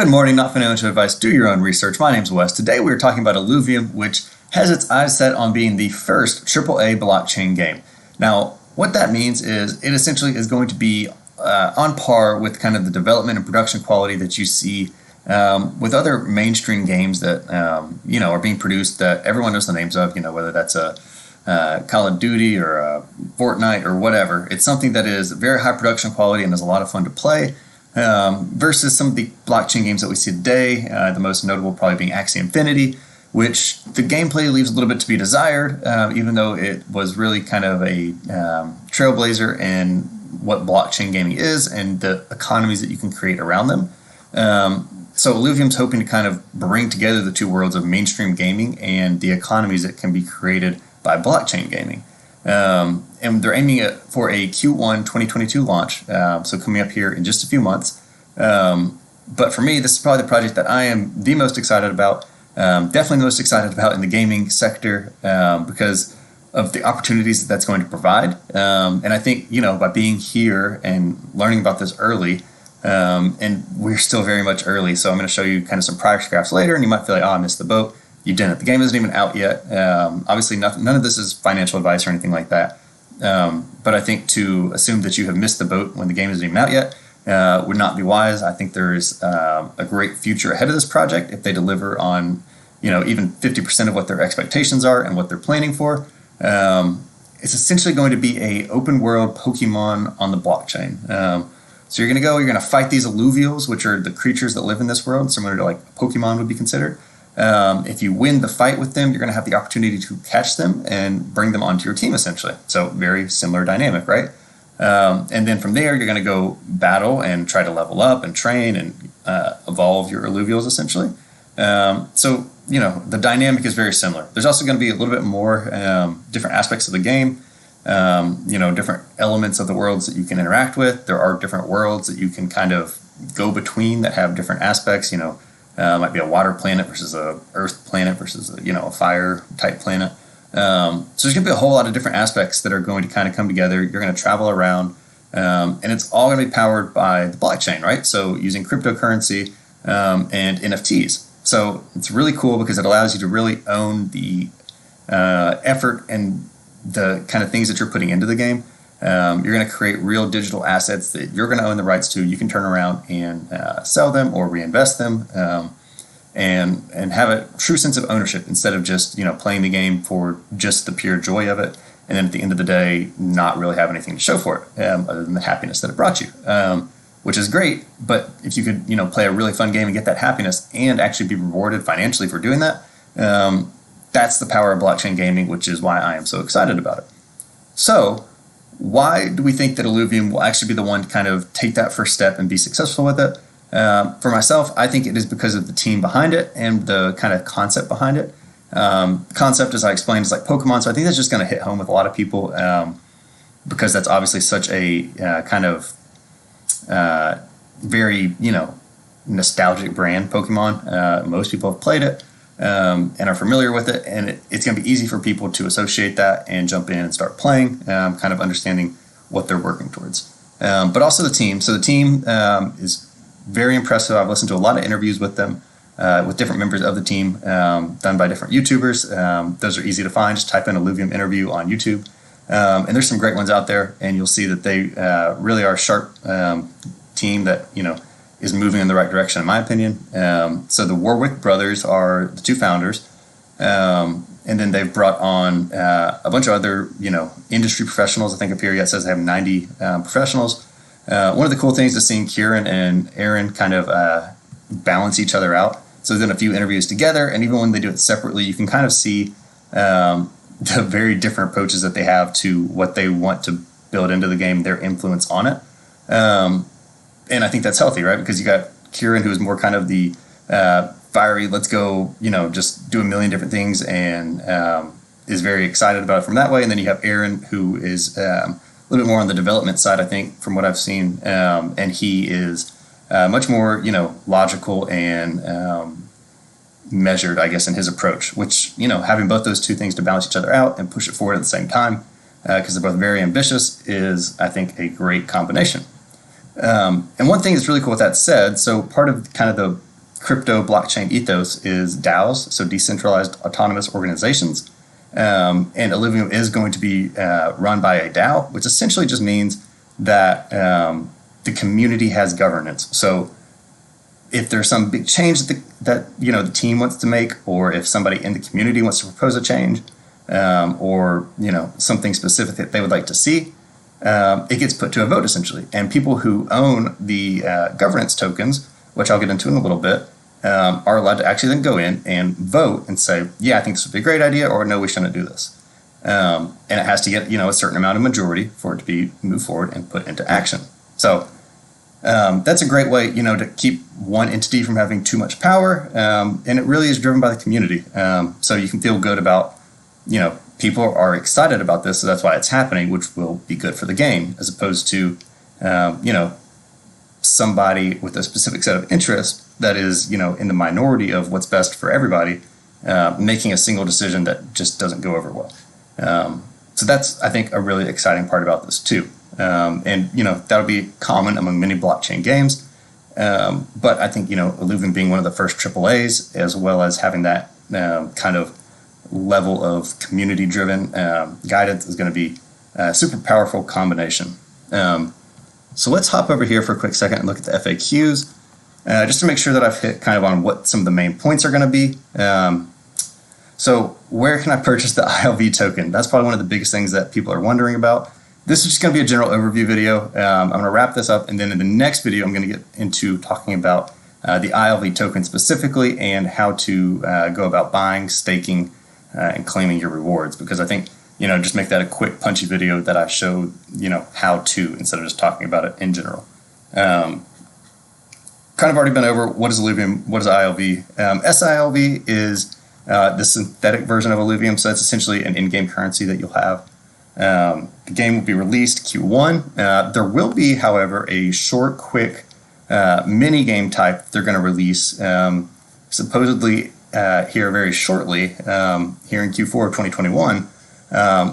Good morning, not financial advice. Do your own research. My name's Wes. Today we're talking about Illuvium, which has its eyes set on being the first AAA blockchain game. Now, what that means is it essentially is going to be on par with kind of the development and production quality that you see with other mainstream games that are being produced that everyone knows the names of. Whether that's a Call of Duty or a Fortnite or whatever. It's something that is very high production quality and is a lot of fun to play. Versus some of the blockchain games that we see today, the most notable probably being Axie Infinity, which the gameplay leaves a little bit to be desired, even though it was really kind of a trailblazer in what blockchain gaming is and the economies that you can create around them. So Illuvium's hoping to kind of bring together the two worlds of mainstream gaming and the economies that can be created by blockchain gaming. And they're aiming for a Q1 2022 launch, so coming up here in just a few months. But for me, this is probably the project that I am the most excited about, definitely the most excited about in the gaming sector because of the opportunities that's going to provide. And I think, by being here and learning about this early, and we're still very much early, so I'm going to show you kind of some progress graphs later, and you might feel like, I missed the boat. You didn't. The game isn't even out yet. Obviously, none of this is financial advice or anything like that. But I think to assume that you have missed the boat when the game isn't even out yet would not be wise. I think there's a great future ahead of this project if they deliver on, even 50% of what their expectations are and what they're planning for. It's essentially going to be a open world Pokemon on the blockchain. So you're going to fight these alluvials, which are the creatures that live in this world, similar to like Pokemon would be considered. If you win the fight with them, you're going to have the opportunity to catch them and bring them onto your team, essentially. So very similar dynamic, right? And then from there, you're going to go battle and try to level up and train and evolve your alluvials, essentially. So the dynamic is very similar. There's also going to be a little bit more different aspects of the game, different elements of the worlds that you can interact with. There are different worlds that you can kind of go between that have different aspects, might be a water planet versus a earth planet versus a fire type planet. So there's going to be a whole lot of different aspects that are going to kind of come together. You're going to travel around, and it's all going to be powered by the blockchain, right? So using cryptocurrency and NFTs. So it's really cool because it allows you to really own the effort and the kind of things that you're putting into the game. You're going to create real digital assets that you're going to own the rights to. You can turn around and sell them or reinvest them and have a true sense of ownership instead of just playing the game for just the pure joy of it. And then at the end of the day, not really have anything to show for it other than the happiness that it brought you, which is great. But if you could play a really fun game and get that happiness and actually be rewarded financially for doing that, that's the power of blockchain gaming, which is why I am so excited about it. So why do we think that Illuvium will actually be the one to kind of take that first step and be successful with it? For myself, I think it is because of the team behind it and the kind of concept behind it. Concept, as I explained, is like Pokemon, so I think that's just going to hit home with a lot of people because that's obviously such a kind of very, nostalgic brand, Pokemon. Most people have played it and are familiar with it, and it's going to be easy for people to associate that and jump in and start playing, kind of understanding what they're working towards. But also the team. So the team is very impressive. I've listened to a lot of interviews with them, with different members of the team, done by different YouTubers. Those are easy to find. Just type in Illuvium interview on YouTube. And there's some great ones out there, and you'll see that they really are a sharp team that, is moving in the right direction, in my opinion. So the Warwick brothers are the two founders. And then they've brought on a bunch of other, industry professionals. I think up here it says they have 90 professionals. One of the cool things is seeing Kieran and Aaron kind of balance each other out. So they've done a few interviews together, and even when they do it separately, you can kind of see the very different approaches that they have to what they want to build into the game, their influence on it. And I think that's healthy, right? Because you got Kieran, who is more kind of the fiery, let's go, just do a million different things and is very excited about it from that way. And then you have Aaron, who is a little bit more on the development side, I think, from what I've seen. And he is much more, logical and measured, I guess, in his approach, which, having both those two things to balance each other out and push it forward at the same time, because they're both very ambitious, is, I think, a great combination. And one thing that's really cool with that said, so part of kind of the crypto blockchain ethos is DAOs, so decentralized autonomous organizations. And Illuvium is going to be run by a DAO, which essentially just means that the community has governance. So if there's some big change that the team wants to make, or if somebody in the community wants to propose a change, or something specific that they would like to see, it gets put to a vote essentially. And people who own the governance tokens, which I'll get into in a little bit, are allowed to actually then go in and vote and say, yeah, I think this would be a great idea, or no, we shouldn't do this. And it has to get a certain amount of majority for it to be moved forward and put into action. So that's a great way, to keep one entity from having too much power, and it really is driven by the community. So you can feel good about, people are excited about this, so that's why it's happening, which will be good for the game, as opposed to, somebody with a specific set of interests that is, in the minority of what's best for everybody, making a single decision that just doesn't go over well. So that's, I think, a really exciting part about this too. And that'll be common among many blockchain games. But I think, Illuvium being one of the first AAAs, as well as having that kind of level of community-driven guidance, is going to be a super powerful combination. So let's hop over here for a quick second and look at the FAQs, just to make sure that I've hit kind of on what some of the main points are going to be. So where can I purchase the ILV token? That's probably one of the biggest things that people are wondering about. This is just going to be a general overview video. I'm going to wrap this up, and then in the next video, I'm going to get into talking about the ILV token specifically and how to go about buying, staking, and claiming your rewards. Because I think, just make that a quick, punchy video that I showed, how to, instead of just talking about it in general. Kind of already been over what is Illuvium, what is ILV. SILV is the synthetic version of Illuvium, so that's essentially an in-game currency that you'll have. The game will be released Q1. There will be, however, a short, quick mini game type they're going to release supposedly here very shortly, here in Q4 of 2021,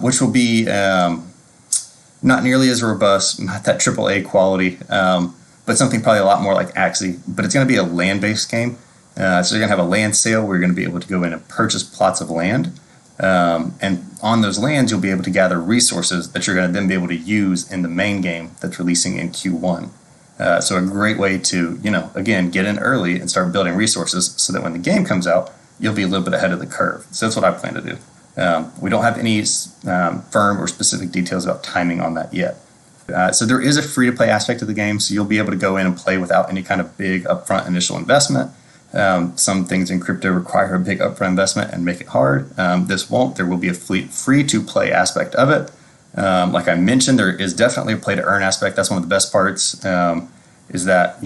which will be not nearly as robust, not that AAA quality, but something probably a lot more like Axie. But it's going to be a land-based game. So you're going to have a land sale where you're going to be able to go in and purchase plots of land. And on those lands, you'll be able to gather resources that you're going to then be able to use in the main game that's releasing in Q1. So a great way to, again, get in early and start building resources so that when the game comes out, you'll be a little bit ahead of the curve. So that's what I plan to do. We don't have any firm or specific details about timing on that yet. So there is a free-to-play aspect of the game, so you'll be able to go in and play without any kind of big upfront initial investment. Some things in crypto require a big upfront investment and make it hard. This won't. There will be a free-to-play aspect of it. Like I mentioned, there is definitely a play-to-earn aspect. That's one of the best parts, is that,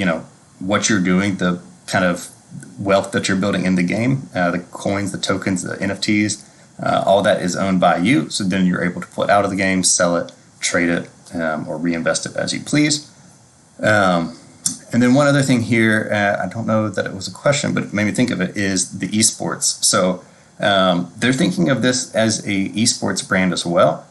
what you're doing, the kind of wealth that you're building in the game, the coins, the tokens, the NFTs, all that is owned by you. So then you're able to pull it out of the game, sell it, trade it, or reinvest it as you please. And then one other thing here, I don't know that it was a question, but it made me think of it, is the esports. So they're thinking of this as a esports brand as well.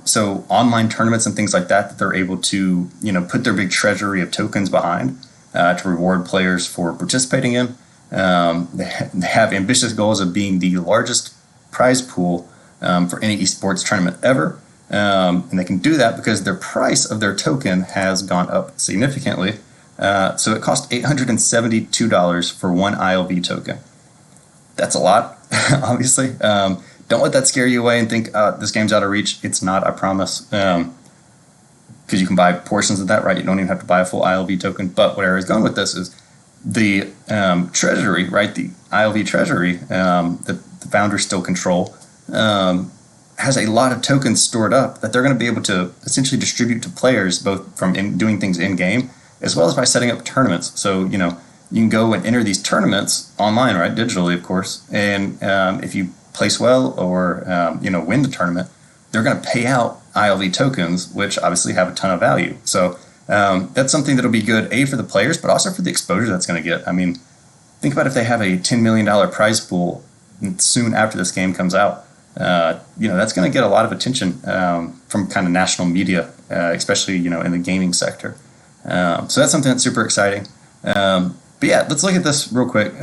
So online tournaments and things like that they're able to, put their big treasury of tokens behind to reward players for participating in. They have ambitious goals of being the largest prize pool for any esports tournament ever. And they can do that because their price of their token has gone up significantly. So it cost $872 for one ILV token. That's a lot, obviously. Don't let that scare you away and think this game's out of reach. It's not, I promise. Because you can buy portions of that, right? You don't even have to buy a full ILV token. But where I was going with this is the treasury, right? The ILV treasury that the founders still control has a lot of tokens stored up that they're going to be able to essentially distribute to players, both from doing things in-game as well as by setting up tournaments. So, you can go and enter these tournaments online, right? Digitally, of course. And if you place well or, win the tournament, they're going to pay out ILV tokens, which obviously have a ton of value. So that's something that'll be good, A, for the players, but also for the exposure that's going to get. I mean, think about if they have a $10 million prize pool soon after this game comes out. That's going to get a lot of attention from kind of national media, especially, in the gaming sector. So that's something that's super exciting. But yeah, let's look at this real quick.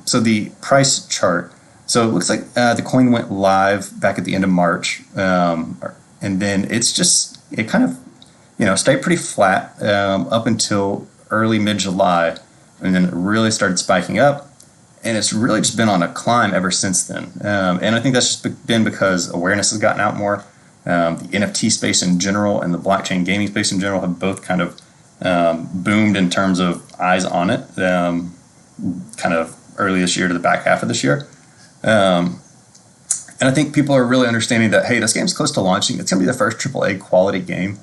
So the price chart. So it looks like the coin went live back at the end of March, and then it kind of stayed pretty flat up until early mid-July, and then it really started spiking up, and it's really just been on a climb ever since then. And I think that's just been because awareness has gotten out more. The NFT space in general and the blockchain gaming space in general have both kind of boomed in terms of eyes on it, kind of early this year to the back half of this year. And I think people are really understanding that, hey, this game's close to launching. It's going to be the first AAA quality game.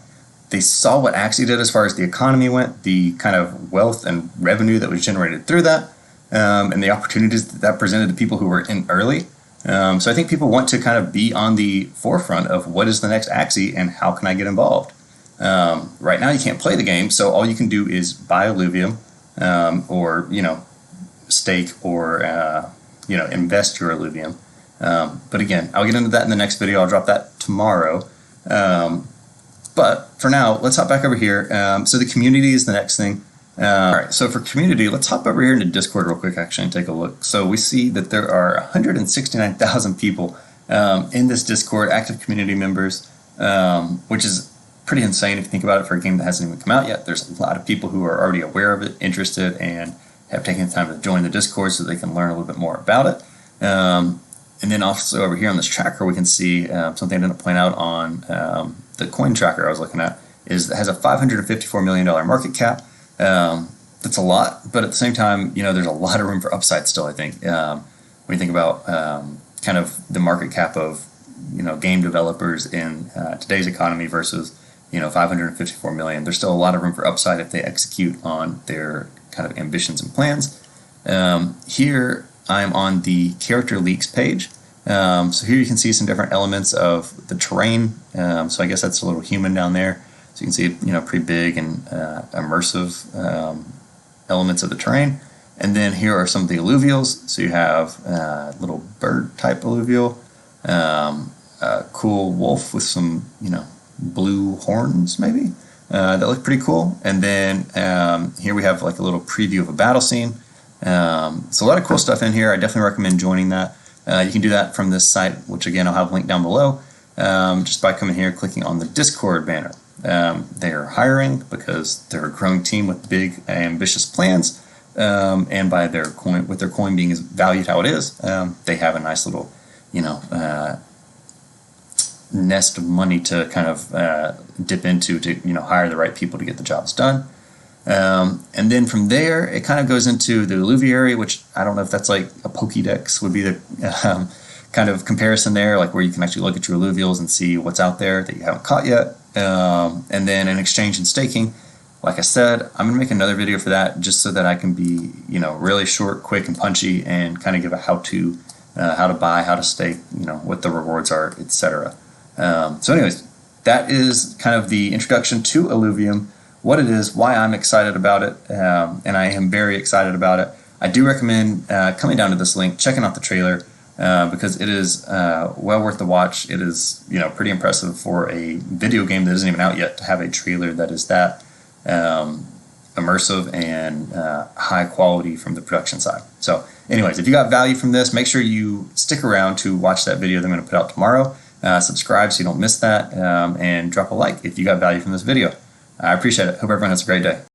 They saw what Axie did as far as the economy went, the kind of wealth and revenue that was generated through that, and the opportunities that presented to people who were in early. So I think people want to kind of be on the forefront of what is the next Axie and how can I get involved. Right now you can't play the game, so all you can do is buy Illuvium, or stake or invest your Illuvium. But again, I'll get into that in the next video. I'll drop that tomorrow. But for now, let's hop back over here. So the community is the next thing. All right, so for community, let's hop over here into Discord real quick, actually, and take a look. So we see that there are 169,000 people in this Discord, active community members, which is pretty insane if you think about it for a game that hasn't even come out yet. There's a lot of people who are already aware of it, interested, and have taken the time to join the Discord so they can learn a little bit more about it. And then also over here on this tracker, we can see something I didn't point out on the coin tracker I was looking at is it has a $554 million market cap. That's a lot, but at the same time, there's a lot of room for upside still, I think. When you think about kind of the market cap of, game developers in today's economy versus, 554 million, there's still a lot of room for upside if they execute on their kind of ambitions and plans. Here I'm on the character leaks page. So here you can see some different elements of the terrain. So I guess that's a little human down there. So you can see, pretty big and immersive elements of the terrain. And then here are some of the alluvials. So you have a little bird type alluvial, a cool wolf with some, blue horns maybe. That look pretty cool. And then here we have like a little preview of a battle scene. So a lot of cool stuff in here. I definitely recommend joining that. You can do that from this site, which again I'll have linked down below, just by coming here, clicking on the Discord banner. They are hiring because they're a growing team with big, ambitious plans, and by their coin, with their coin being as valued how it is, they have a nice little, nest of money to kind of dip into to hire the right people to get the jobs done. And then from there, it kind of goes into the Illuviary, which I don't know if that's like a Pokédex would be the kind of comparison there, like where you can actually look at your alluvials and see what's out there that you haven't caught yet. And then an exchange and staking. Like I said, I'm going to make another video for that just so that I can be, really short, quick, and punchy and kind of give a how-to, how to buy, how to stake, what the rewards are, etc. So anyways, that is kind of the introduction to Illuvium, what it is, why I'm excited about it, and I am very excited about it. I do recommend coming down to this link, checking out the trailer, because it is well worth the watch. It is pretty impressive for a video game that isn't even out yet to have a trailer that is that immersive and high quality from the production side. So anyways, if you got value from this, make sure you stick around to watch that video that I'm going to put out tomorrow. Subscribe so you don't miss that, and drop a like if you got value from this video. I appreciate it. Hope everyone has a great day.